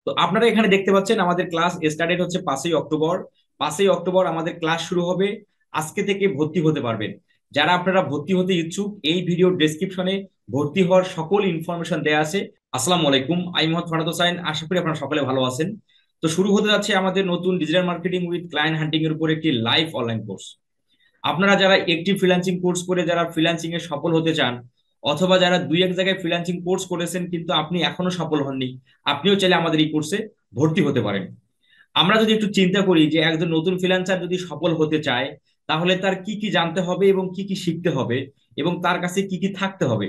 তো আপনারা এখানে দেখতে পাচ্ছেন আমাদের ক্লাস স্টার্টেড হচ্ছে 5ই অক্টোবর। 5ই অক্টোবর আমাদের ক্লাস শুরু হবে। আজকে থেকে ভর্তি হতে পারবেন। যারা আপনারা ভর্তি হতে ইচ্ছুক, এই ভিডিও ডেসক্রিপশনে ভর্তি হওয়ার সকল ইনফরমেশন দেয়া আছে। আসসালামু আলাইকুম, আমি মোহাম্মদ ফারাদ হোসাইন। আশা করি আপনারা সকলে ভালো আছেন। তো শুরু হতে যাচ্ছে আমাদের নতুন ডিজিটাল মার্কেটিং উইথ ক্লায়েন্ট হান্টিং এর উপর একটি লাইভ অনলাইন কোর্স। আপনারা যারা একটি ফ্রিল্যান্সিং কোর্স করে যারা ফ্রিল্যান্সিং এ সফল হতে চান, অথবা যারা দুই এক জায়গায় ফ্রিল্যান্সিং কোর্স করেছেন কিন্তু আপনি এখনো সফল হননি, আপনিও চাইলে আমাদের এই কোর্সে ভর্তি হতে পারেন। আমরা যদি একটু চিন্তা করি যে একজন নতুন ফ্রিল্যান্সার যদি সফল হতে চায়, তাহলে তার কি কি জানতে হবে এবং কি কি শিখতে হবে এবং তার কাছে কি কি থাকতে হবে।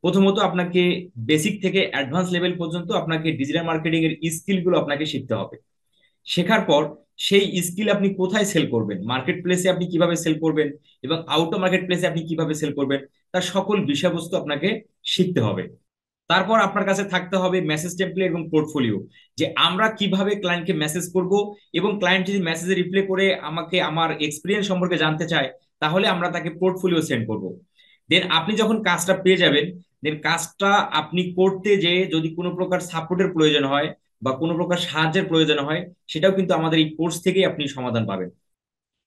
প্রথমত আপনাকে বেসিক থেকে অ্যাডভান্স লেভেল পর্যন্ত আপনাকে ডিজিটাল মার্কেটিং এর স্কিল গুলো আপনাকে শিখতে হবে। শেখার পর সেই স্কিল আপনি কোথায় সেল করবেন, মার্কেট প্লেসে আপনি কিভাবে সেল করবেন এবং আউট অফ মার্কেট প্লেসে আপনি কিভাবে সেল করবেন, তার সকল বিষয়বস্তু আপনাকে শিখতে হবে। তারপর আপনার কাছে থাকতে হবে মেসেজ টেমপ্লেট এবং পোর্টফোলিও, যে আমরা কিভাবে ক্লায়েন্টকে মেসেজ করব এবং ক্লায়েন্ট যদি মেসেজে রিপ্লাই করে আমাকে আমার এক্সপিরিয়েন্স সম্পর্কে জানতে চায়, তাহলে আমরা তাকে পোর্টফোলিও সেন্ড করব। দেন আপনি যখন কাজটা পেয়ে যাবেন, দেন কাজটা আপনি করতে যে যদি কোনো প্রকার সাপোর্টের প্রয়োজন হয় বা কোনো প্রকার সাহায্যের প্রয়োজন হয়, সেটাও কিন্তু আমাদের এই কোর্স থেকেই আপনি সমাধান পাবেন।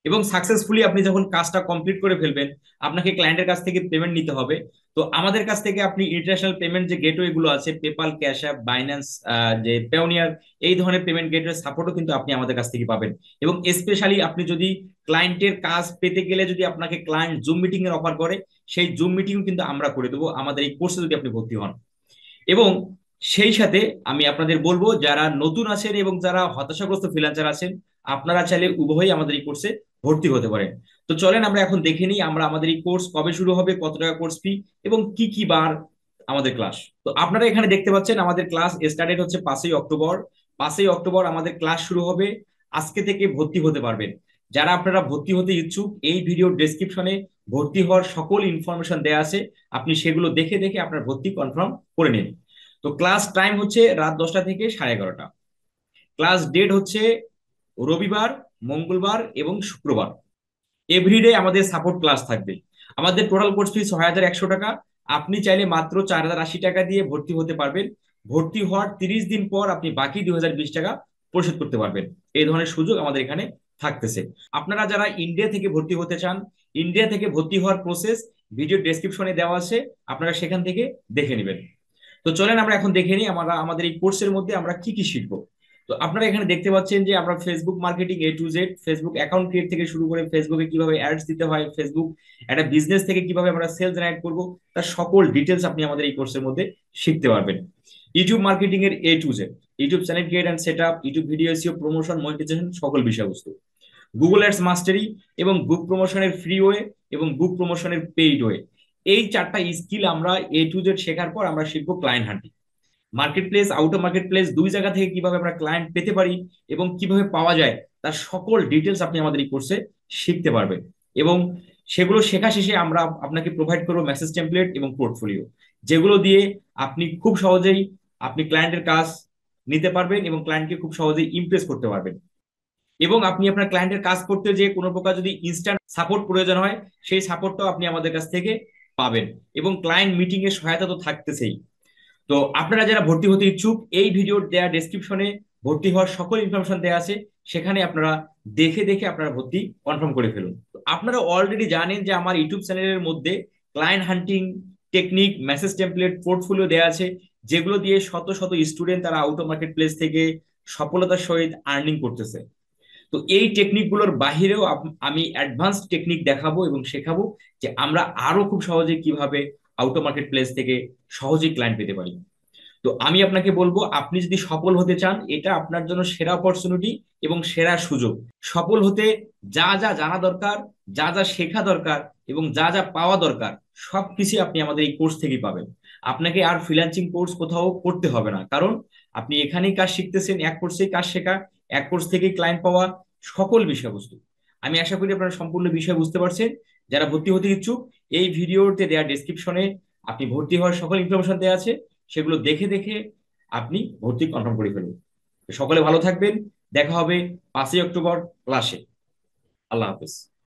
এবং সাকসেসফুলি আপনি যখন কাজটা কমপ্লিট করে ফেলবেন, আপনাকে ক্লায়েন্টের কাছ থেকে পেমেন্ট নিতে হবে। তো আমাদের কাছ থেকে আপনি ইন্টারন্যাশনাল পেমেন্ট যে গেটওয়ে গুলো আছে, পেপাল, ক্যাশ অ্যাপ, বাইন্যান্স, যে পেওনিয়ার, এই ধরনের পেমেন্ট গেটওয়ে সাপোর্টও কিন্তু আপনি আমাদের কাছ থেকে পাবেন। এবং স্পেশালি আপনি যদি ক্লায়েন্টের কাজ পেতে গেলে যদি আপনাকে ক্লায়েন্ট জুম মিটিং এর অফার করে, সেই জুম মিটিংও কিন্তু আমরা করে দেবো আমাদের এই কোর্সে যদি আপনি ভর্তি হন। এবং সেই সাথে আমি আপনাদের বলবো, যারা নতুন আছেন এবং যারা হতাশাগ্রস্ত ফ্রিল্যান্সার আছেন, আপনারা চাইলে উভয়ই আমাদের এই কোর্সে ভর্তি হতে পারেন। তো চলেন আমরা এখন দেখে নিই আমরা আমাদের এই কোর্স কবে শুরু হবে, কত টাকা কোর্স ফি এবং কি কি বার আমাদের ক্লাস। তো আপনারা এখানে দেখতে পাচ্ছেন আমাদের ক্লাস স্টার্টেড হচ্ছে 5ই অক্টোবর। 5ই অক্টোবর আমাদের ক্লাস শুরু হবে। আজকে থেকে ভর্তি হতে পারবেন। যারা আপনারা ভর্তি হতে ইচ্ছুক, এই ভিডিও ডেসক্রিপশনে ভর্তি হওয়ার সকল ইনফরমেশন দেওয়া আছে। আপনি সেগুলো দেখে দেখে আপনার ভর্তি কনফার্ম করে নিন। তো ক্লাস টাইম হচ্ছে রাত 10টা থেকে 11:30। ক্লাস ডেট হচ্ছে রবিবার, মঙ্গলবার এবং শুক্রবার। এভরিডে আমাদের সাপোর্ট ক্লাস থাকবে। আমাদের টোটাল কোর্স ফি 6,100 টাকা। আপনি চাইলে মাত্র 4,080 টাকা দিয়ে ভর্তি হতে পারবেন। ভর্তি হওয়ার 30 দিন পর আপনি বাকি 2,020 টাকা পরিশোধ করতে পারবেন। এই ধরনের সুযোগ আমাদের এখানে থাকতেছে। আপনারা যারা ইন্ডিয়া থেকে ভর্তি হতে চান, ইন্ডিয়া থেকে ভর্তি হওয়ার প্রসেস ভিডিও ডেসক্রিপশনে দেওয়া আছে, আপনারা সেখান থেকে দেখে নেবেন। তো চলেন আমরা এখন দেখে নিই আমরা আমাদের এই কোর্সের মধ্যে আমরা কি কি শিখবো। তো আপনারা এখানে দেখতে পাচ্ছেন যে আমরা Facebook marketing A to Z, Facebook account create থেকে শুরু করে ফেসবুকে কিভাবে অ্যাডস দিতে হয়, ফেসবুক একটা বিজনেস থেকে কিভাবে আমরা সেলস জেনারেট করব, তার সকল ডিটেলস আপনি আমাদের এই কোর্সের মধ্যে শিখতে পারবেন। ইউটিউব মার্কেটিং এর A to Z, YouTube channel create and set up, YouTube video SEO, promotion, monetisation, সকল বিষয়বস্তু। গুগল অ্যাডস মাস্টারি এবং বুক প্রমোশনের ফ্রি ওয়ে এবং বুক প্রমোশনের পেইড ওয়ে। এই চারটা স্কিল আমরা A to Z শেখার পর আমরা শিখবো client hunting. Market place, out of market place, দুই জায়গা থেকে কিভাবে আমরা ক্লায়েন্ট পেতে পারি এবং কিভাবে পাওয়া যায়, তার সকল ডিটেলস আপনি আমাদের এই কোর্সে শিখতে পারবেন। এবং সেগুলো শেখা শেষে আমরা আপনাকে প্রোভাইড করবো মেসেজ টেমপ্লেট এবং পোর্টফোলিও, যেগুলো দিয়ে আপনি খুব সহজেই আপনি ক্লায়েন্টের কাজ নিতে পারবেন এবং ক্লায়েন্টকে খুব সহজেই ইমপ্রেস করতে পারবেন। এবং আপনি আপনার ক্লায়েন্টের কাজ করতে যে কোনো প্রকার যদি ইনস্ট্যান্ট সাপোর্ট প্রয়োজন হয়, সেই সাপোর্টটাও আপনি আমাদের কাছ থেকে পাবেন। এবং ক্লায়েন্ট মিটিং এর সহায়তা তো থাকতেছেই। তো আপনারা যারা ভর্তি হতে ইচ্ছুক, এই ভিডিওর দেয়া ডেসক্রিপশনে ভর্তি হওয়ার সকল ইনফরমেশন দেওয়া আছে। সেখানে আপনারা দেখে দেখে আপনারা ভর্তি কনফার্ম করে ফেলুন। তো আপনারা অলরেডি জানেন যে আমার ইউটিউব চ্যানেলের মধ্যে ক্লায়েন্ট হান্টিং টেকনিক, মেসেজ টেমপ্লেট, পোর্টফোলিও দেওয়া আছে, যেগুলো দিয়ে শত শত স্টুডেন্ট তারা আউট অফ মার্কেট প্লেস থেকে সফলতার সহিত আর্নিং করতেছে। তো এই টেকনিকগুলোর বাহিরেও আমি অ্যাডভান্সড টেকনিক দেখাবো এবং শেখাবো, যে আমরা আরো খুব সহজে কিভাবে আউট অফ মার্কেট প্লেস থেকে সহজেই ক্লায়েন্ট পেতে পারি। তো আমি আপনাকে বলবো, আপনি যদি সফল হতে চান, এটা আপনার জন্য সেরা অপরচুনিটি এবং সেরা সুযোগ। সফল হতে যা যা জানা দরকার, যা যা শেখা দরকার এবং যা যা পাওয়া দরকার, সবকিছু আপনি আমাদের এই কোর্স থেকেই পাবেন। আপনাকে আর ফ্রিল্যান্সিং কোর্স কোথাও করতে হবে না, কারণ আপনি এখানেই কাজ শিখতেছেন, এক কোর্সেই কাজ শেখা, এক কোর্স থেকেই ক্লায়েন্ট পাওয়া, সকল বিষয়বস্তু। আমি আশা করি আপনারা সম্পূর্ণ বিষয় বুঝতে পারছেন। যারা ভর্তি হতে ইচ্ছুক, এই ভিডিওতে দেওয়া ডেসক্রিপশনে আপনি ভর্তি হওয়ার সকল ইনফরমেশন দেওয়া আছে, সেগুলো দেখে দেখে আপনি ভর্তি কনফার্ম করে ফেলুন। সকলে ভালো থাকবেন। দেখা হবে 5ই অক্টোবর ক্লাসে। আল্লাহ হাফেজ।